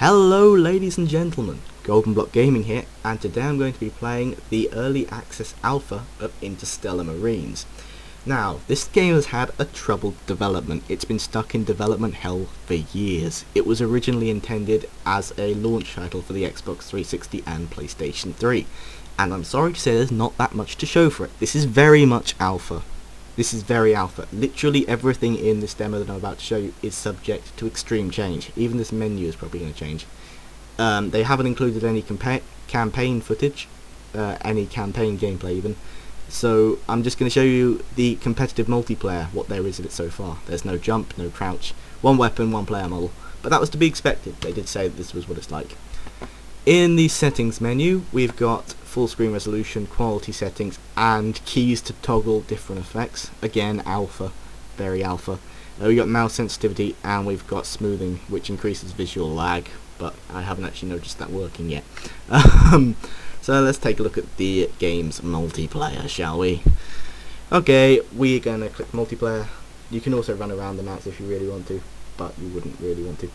Hello ladies and gentlemen, Golden Block Gaming here, and today I'm going to be playing the early access alpha of Interstellar Marines. Now, this game has had a troubled development. It's been stuck in development hell for years. It was originally intended as a launch title for the Xbox 360 and PlayStation 3, and I'm sorry to say there's not that much to show for it. This is very much alpha. This is very alpha. Literally everything in this demo that I'm about to show you is subject to extreme change. Even this menu is probably going to change. They haven't included any campaign footage, any campaign gameplay even. So I'm just going to show you the competitive multiplayer, what there is of it so far. There's no jump, no crouch, one weapon, one player model. But that was to be expected. They did say that this was what it's like. In the settings menu, we've got full screen resolution, quality settings, and keys to toggle different effects. Again, alpha, very alpha. We've got mouse sensitivity, and we've got smoothing, which increases visual lag, but I haven't actually noticed that working yet. So let's take a look at the game's multiplayer, shall we? Okay, we're going to click multiplayer. You can also run around the maps if you really want to, but you wouldn't really want to.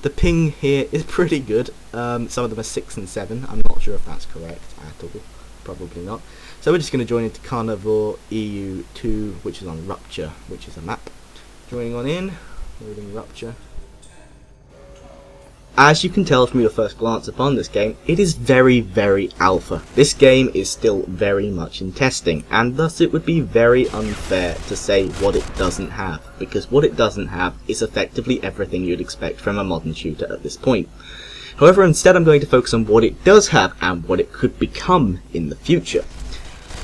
The ping here is pretty good. Some of them are 6 and 7. I'm not sure if that's correct at all. Probably not. So we're just going to join into Carnivore EU2, which is on Rupture, which is a map. Joining on in, loading Rupture. As you can tell from your first glance upon this game, it is very, very alpha. This game is still very much in testing, and thus it would be very unfair to say what it doesn't have, because what it doesn't have is effectively everything you'd expect from a modern shooter at this point. However, instead I'm going to focus on what it does have and what it could become in the future.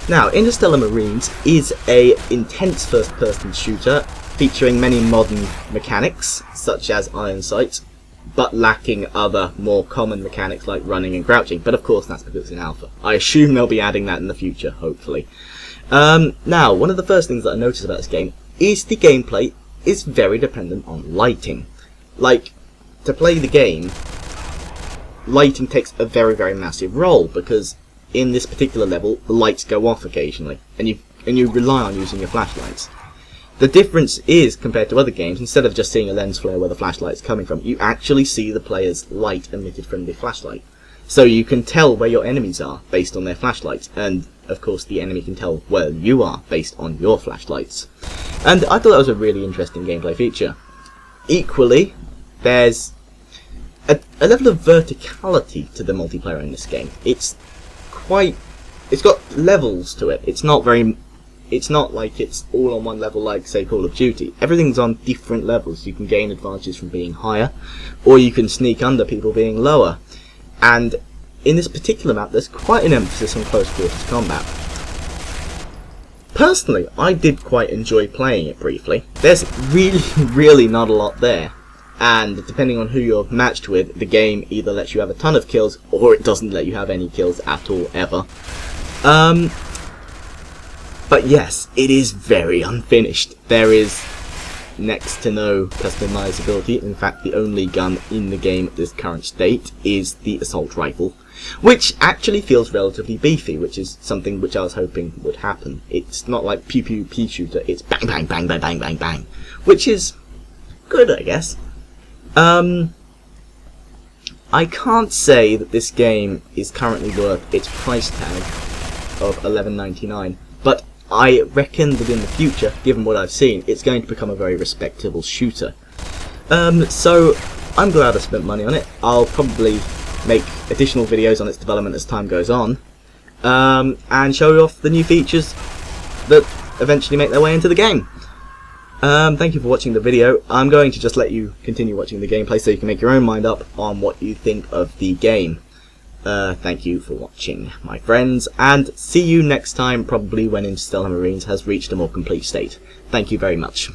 Now, Interstellar Marines is an intense first-person shooter featuring many modern mechanics, such as iron sights, but lacking other more common mechanics like running and crouching. But of course that's because it's in alpha. I assume they'll be adding that in the future, hopefully. Now, one of the first things that I noticed about this game is the gameplay is very dependent on lighting. Like, to play the game, lighting takes a very, very massive role, because in this particular level the lights go off occasionally, and you rely on using your flashlights. The difference is, compared to other games, instead of just seeing a lens flare where the flashlight's coming from, you actually see the player's light emitted from the flashlight. So you can tell where your enemies are based on their flashlights, and of course the enemy can tell where you are based on your flashlights. And I thought that was a really interesting gameplay feature. Equally, there's a level of verticality to the multiplayer in this game. It's got levels to it. It's not like it's all on one level like, say, Call of Duty. Everything's on different levels. You can gain advantages from being higher, or you can sneak under people being lower. And in this particular map, there's quite an emphasis on close quarters combat. Personally, I did quite enjoy playing it briefly. There's really not a lot there. And depending on who you're matched with, the game either lets you have a ton of kills, or it doesn't let you have any kills at all, ever. But yes, it is very unfinished. There is next to no customizability. In fact, the only gun in the game at this current state is the assault rifle, which actually feels relatively beefy, which is something which I was hoping would happen. It's not like pew pew pea shooter, it's bang bang bang bang bang bang bang, which is good, I guess. I can't say that this game is currently worth its price tag of $11.99, but I reckon that in the future, given what I've seen, it's going to become a very respectable shooter. So I'm glad I spent money on it. I'll probably make additional videos on its development as time goes on, and show you off the new features that eventually make their way into the game. Thank you for watching the video. I'm going to just let you continue watching the gameplay so you can make your own mind up on what you think of the game. Thank you for watching, my friends, and see you next time, probably when Interstellar Marines has reached a more complete state. Thank you very much.